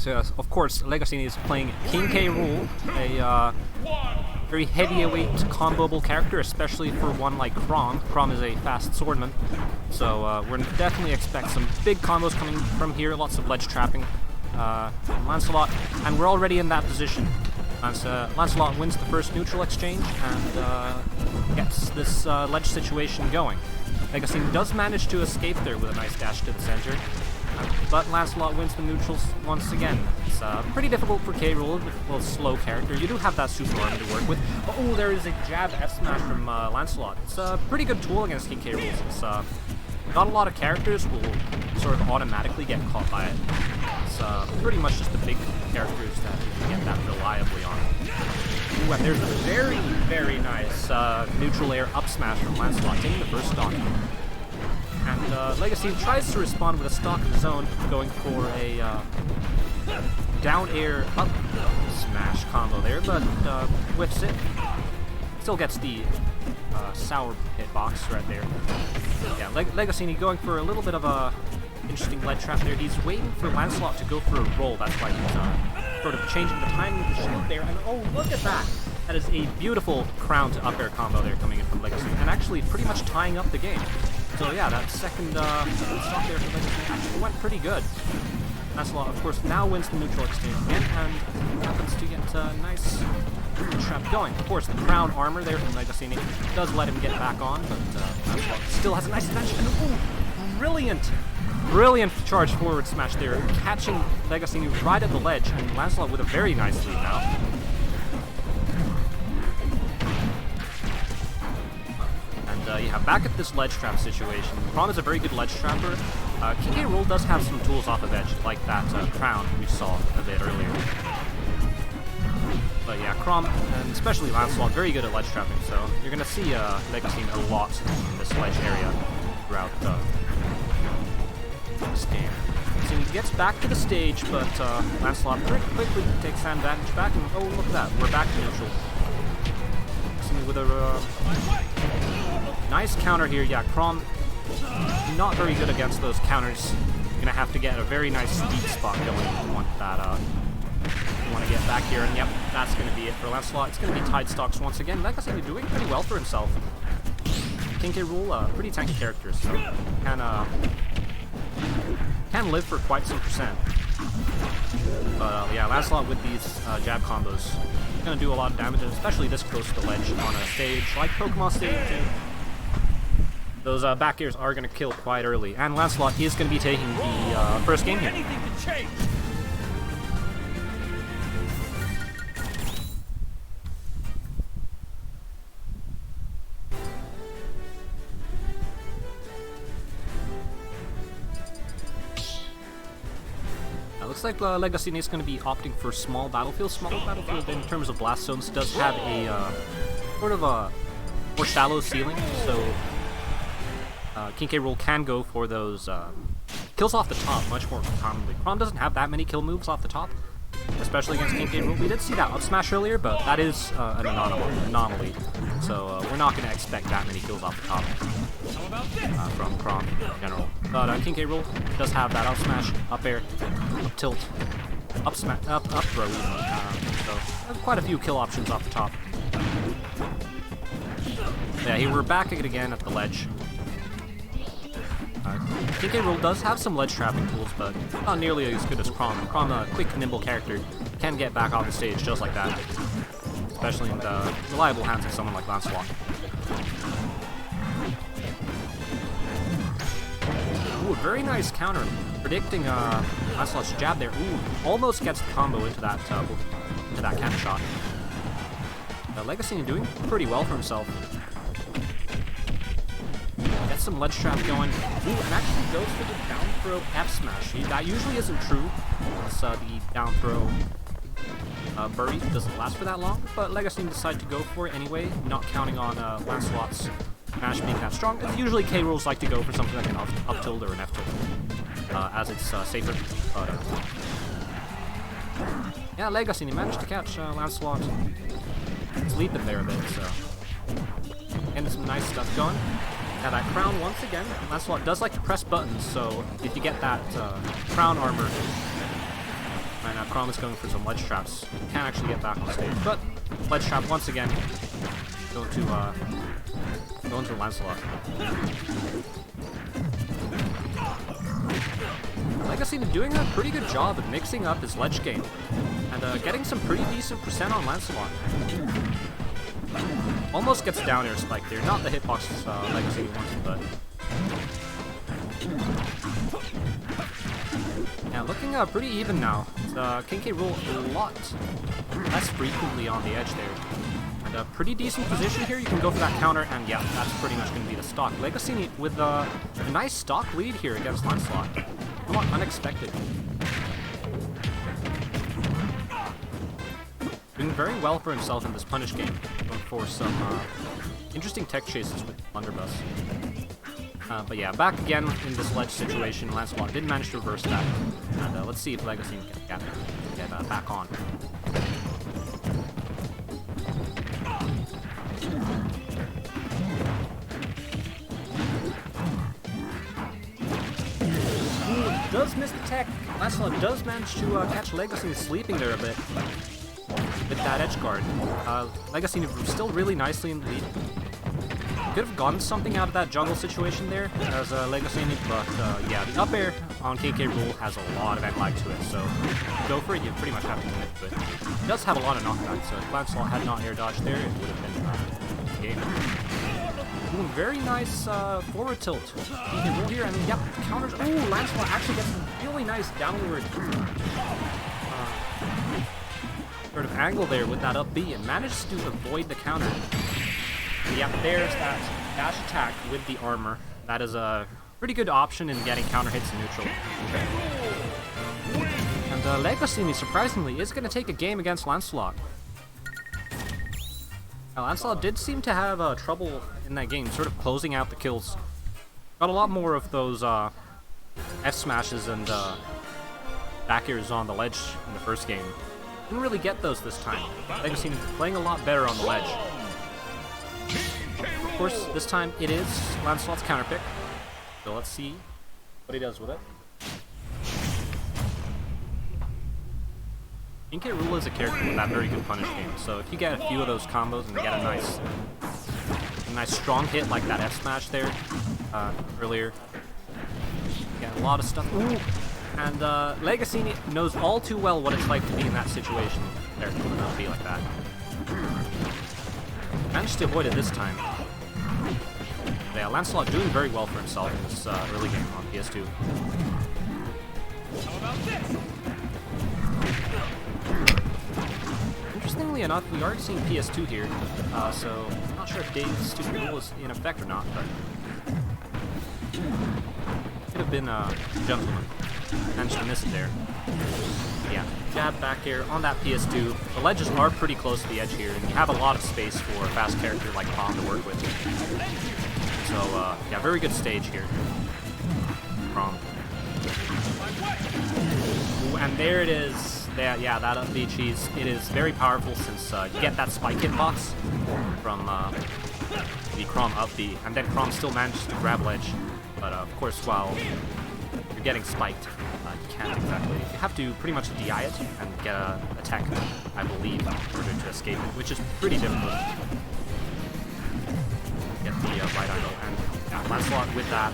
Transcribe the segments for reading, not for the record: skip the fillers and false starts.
So, of course, leggasiini is playing King K. Rool, a very heavyweight comboable character, especially for one like Chrom. Chrom is a fast swordman, so we're definitely expect some big combos coming from here, lots of ledge trapping. Lancelot, and we're already in that position. Lancelot wins the first neutral exchange and gets this ledge situation going. leggasiini does manage to escape there with a nice dash to the center, but Lancelot wins the neutrals once again. It's pretty difficult for K. Rool, a little slow character. You do have that super arm to work with. Oh, there is a jab F smash from Lancelot. It's a pretty good tool against King K. Rool, since not a lot of characters will sort of automatically get caught by it. It's pretty much just the big characters that you can get that reliably on. Ooh, and there's a very, very nice neutral air up smash from Lancelot, taking the first stock. And leggasiini tries to respond with a stock of his own, going for a down air up smash combo there, but whiffs it. Still gets the sour hitbox right there. Yeah, leggasiini going for a little bit of a interesting ledge trap there. He's waiting for Lancelot to go for a roll. That's why he's sort of changing the timing of the shield there. And oh, look at that! That is a beautiful crown to up air combo there coming in from leggasiini, and actually pretty much tying up the game. So yeah, that second stop there for leggasiini actually went pretty good. Lancelot, of course, now wins the neutral exchange again, and happens to get a nice trap going. Of course, the crown armor there from leggasiini does let him get back on, but Lancelot still has a nice advantage. And ooh, brilliant charge forward smash there, catching leggasiini right at the ledge, and Lancelot with a very nice lead now. Yeah, back at this ledge trap situation. Chrom is a very good ledge trapper. King K. Rool does have some tools off of edge, like that crown we saw a bit earlier. But yeah, Chrom, and especially Lancelot, very good at ledge trapping, so you're going to see leggasiini a lot in this ledge area throughout this game. So he gets back to the stage, but Lancelot very quickly takes advantage back, and oh, look at that, we're back to neutral. With a nice counter here. Yeah, Chrom not very good against those counters. You're gonna have to get a very nice speed spot going if you want that. You want to get back here, and yep, that's gonna be it for Lancelot. It's gonna be tied stocks once again. leggasiini doing pretty well for himself. King K. Rool, pretty tanky character, so can live for quite some percent. But yeah, Lancelot with these jab combos going to do a lot of damage, especially this close to the ledge on a stage like Pokemon Stage 2. Those back airs are going to kill quite early, and Lancelot is going to be taking the first game here. Anything can change. Looks like leggasiini is going to be opting for small battlefield. Small battlefield in terms of blast zones does have a sort of a more shallow ceiling, so King K. Rool can go for those kills off the top much more commonly. Chrom doesn't have that many kill moves off the top, especially against King K. Rool. We did see that up smash earlier, but that is an anomaly, so we're not going to expect that many kills off the top from Chrom in general. But King K. Rool does have that up smash, up air, up tilt, up smash, up throw even. So quite a few kill options off the top. Yeah, here we're back at it again at the ledge. King K. Rool does have some ledge trapping tools, but not nearly as good as Chrom. Chrom, a quick, nimble character, can get back off the stage just like that, especially in the reliable hands of someone like Lancelot. Ooh, very nice counter, predicting Lancelot's jab there. Ooh, almost gets the combo into that counter shot. leggasiini doing pretty well for himself. Gets some ledge trap going. Ooh, and actually goes for the down throw F smash. That usually isn't true. It's the down throw Bury doesn't last for that long, but leggasiini decided to go for it anyway, not counting on Lancelot's smash being that strong. Usually K. Rools like to go for something like an up tilt or an F tilt, as it's safer. But yeah, leggasiini managed to catch Lancelot. Sleeping there a bit, so getting some nice stuff going. Now that crown once again, Lancelot does like to press buttons, so if you get that crown armor, And now Chrom is going for some ledge traps. Can't actually get back on stage, but ledge trap once again. Going to Lancelot. leggasiini doing a pretty good job at mixing up his ledge game and getting some pretty decent percent on Lancelot. Almost gets down air spike there, not the hitbox leggasiini wants, but yeah, looking pretty even now. King K. Rool a lot less frequently on the edge there. And a pretty decent position here, you can go for that counter, and yeah, that's pretty much going to be the stock. leggasiini with a nice stock lead here against Lancelot. Somewhat unexpected. Doing very well for himself in this punish game. Going for some interesting tech chases with blunderbuss. But yeah, back again in this ledge situation. Lancelot did manage to reverse that. And let's see if leggasiini can get back on. Does miss the tech. Lancelot does manage to catch leggasiini sleeping there a bit with that edge guard. leggasiini still really nicely in the lead. Could have gotten something out of that juggle situation there as leggasiini, but yeah, the up air on KK Rool has a lot of end lag to it, so go for it, you pretty much have to commit to it. It does have a lot of knockback, so if Lancelot had not air dodged there, it would have been game. Ooh, very nice forward tilt. KK Rool here, and yep, counters. Ooh, Lancelot actually gets a really nice downward sort of angle there with that up B, and manages to avoid the counter. Yep, there's that dash attack with the armor. That is a pretty good option in getting counter hits in neutral. And leggasiini, surprisingly, is going to take a game against Lancelot. Now, Lancelot did seem to have trouble in that game, sort of closing out the kills. Got a lot more of those F smashes and back airs on the ledge in the first game. Didn't really get those this time. leggasiini playing a lot better on the ledge. Of course, this time it is Lancelot's counter pick. So let's see what he does with it. King K. Rool is a character with that very good punish game. So if you get a few of those combos and get a nice strong hit like that F smash there earlier, you get a lot of stuff. Ooh. And leggasiini knows all too well what it's like to be in that situation. There, it would not be like that. Managed to avoid it this time. Yeah, Lancelot doing very well for himself in this early game on PS2. How about this? Interestingly enough, we are seeing PS2 here, so I'm not sure if Dave's stupid rule is in effect or not, but could have been a gentleman. Managed to miss it there. Yeah, jab back here on that PS2. The ledges are pretty close to the edge here, and you have a lot of space for a fast character like Chrom to work with. So, yeah, very good stage here. Chrom. Ooh, and there it is. Yeah, that up B cheese. It is very powerful since you get that spike hitbox from the Chrom up B, and then Chrom still manages to grab ledge. But of course, while you're getting spiked, you can't exactly. You have to pretty much DI it and get a tech, I believe, in order to escape it, which is pretty difficult. Get the right angle, and yeah, Lancelot with that.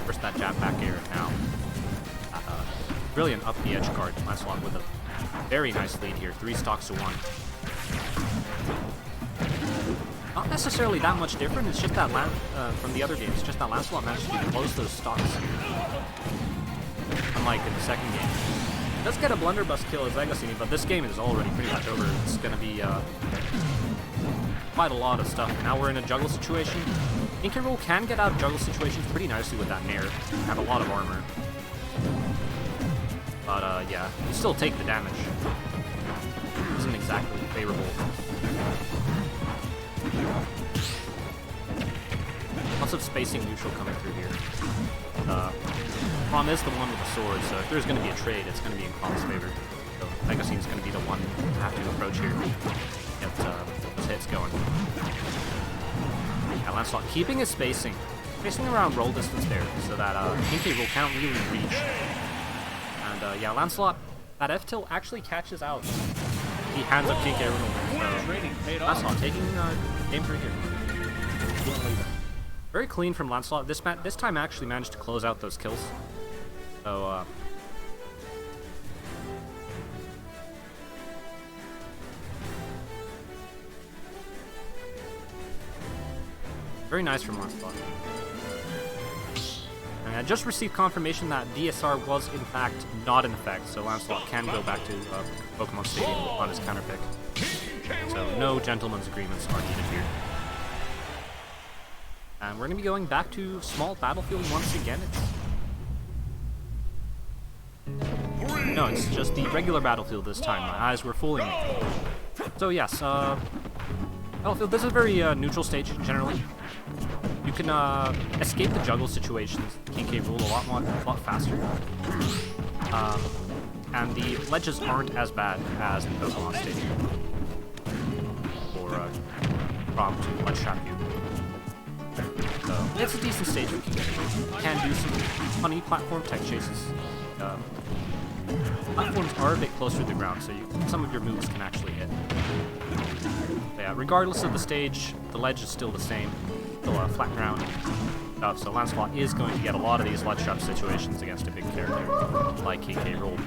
First that jab back air, now brilliant up the edge guard. Lancelot with a very nice lead here, 3 stocks to 1. Not necessarily that much different, it's just that from the other games, it's just that Lancelot managed to close those stocks. Unlike in the second game. He does get a blunderbuss kill as leggasiini, but this game is already pretty much over. It's going to be quite a lot of stuff. Now we're in a juggle situation. King K. Rool can get out of juggle situations pretty nicely with that nair. Have a lot of armor. But yeah, you still take the damage. Isn't exactly favorable. Lots of spacing neutral coming through here. Chrom is the one with the sword, so if there's going to be a trade, it's going to be in Chrom's favor. So leggasiini is going to be the one to have to approach here. Get those hits going. Yeah, Lancelot keeping his spacing around roll distance there, so that King K. Rool can't really reach. And yeah, Lancelot that F-tilt actually catches out the hands of King K. Rool. So Lancelot taking game 3 here. Very clean from Lancelot. This time actually managed to close out those kills. So very nice from Lancelot. And I just received confirmation that DSR was in fact not in effect, so Lancelot can go back to Pokemon Stadium on his counter pick. So no gentleman's agreements are needed here. And we're going to be going back to small battlefield once again. No, it's just the regular battlefield this time. My eyes were fooling me. So yes, battlefield. This is a very neutral stage generally. You can escape the juggle situations, King K. Rool, a lot faster. And the ledges aren't as bad as in Pokemon Stadium. Or Chrom to ledge trap you. So it's a decent stage for King K. Rool. You can do some funny platform tech chases. Platforms are a bit closer to the ground, so some of your moves can actually hit. But yeah, regardless of the stage, the ledge is still the same. Still flat ground stuff, so Lancelot is going to get a lot of these ledge trap situations against a big character like King K. Rool.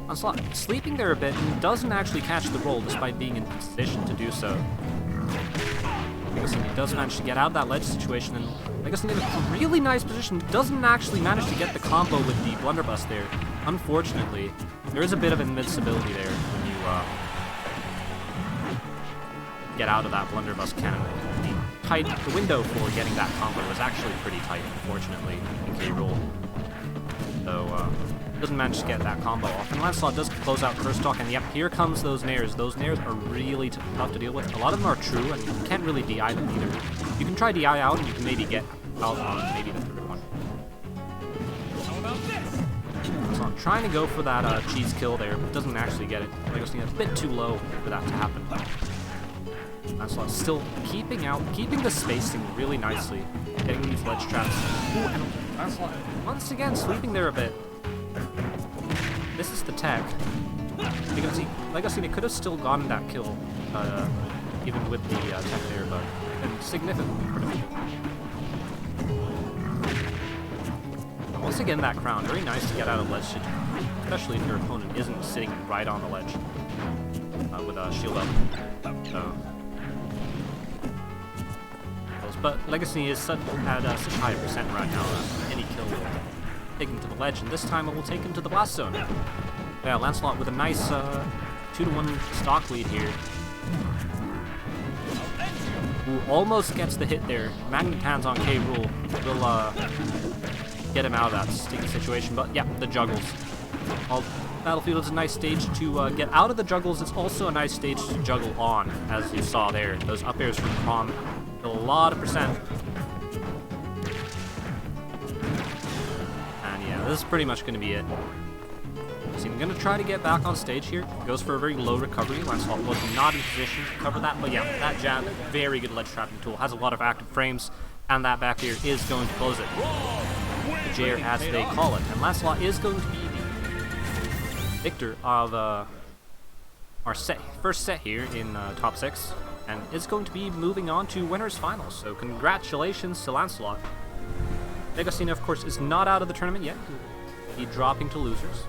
Lancelot sleeping there a bit and doesn't actually catch the roll despite being in position to do so. Leggasiini does manage to get out of that ledge situation, and Leggasiini in a really nice position doesn't actually manage to get the combo with the blunderbuss there. Unfortunately, there is a bit of invincibility there when you get out of that blunderbuss cannon. The window for getting that combo was actually pretty tight, unfortunately, in K. Rool. So, doesn't manage to get that combo off. And Lancelot does close out first stock, and yep, here comes those nairs. Those nairs are really tough to deal with. A lot of them are true, and you can't really DI them either. You can try DI out, and you can maybe get out on maybe the third one. So I'm trying to go for that cheese kill there, but doesn't actually get it. Leggasiini a bit too low for that to happen. Lancelot still keeping the spacing really nicely, getting these ledge traps. Ooh, and Lancelot once again sweeping there a bit. This is the tech. Because Leggasiini could have still gotten that kill, even with the tech there, but significantly critical. Once again, that crown, very nice to get out of ledge situation, especially if your opponent isn't sitting right on the ledge with a shield up. But Leggasiini is at such a high percent right now that any kill will take him to the ledge, and this time it will take him to the blast zone. Yeah, Lancelot with a nice 2-to-1 stock lead here. Who almost gets the hit there. Magnet hands on K. Rool will get him out of that sticky situation, but yeah, the juggles. While Battlefield is a nice stage to get out of the juggles, it's also a nice stage to juggle on, as you saw there. Those up airs from Chrom, a lot of percent. And yeah, this is pretty much going to be it. So I'm going to try to get back on stage here. Goes for a very low recovery. Lancelot was not in position to cover that, but yeah, that jab, very good ledge trapping tool, has a lot of active frames, and that back air is going to close it. The DAir, as they call it. And Lancelot is going to be the victor of our first set here in top 6, and is going to be moving on to winners finals. So congratulations to Lancelot. Leggasiini, of course, is not out of the tournament yet. He'll be dropping to losers.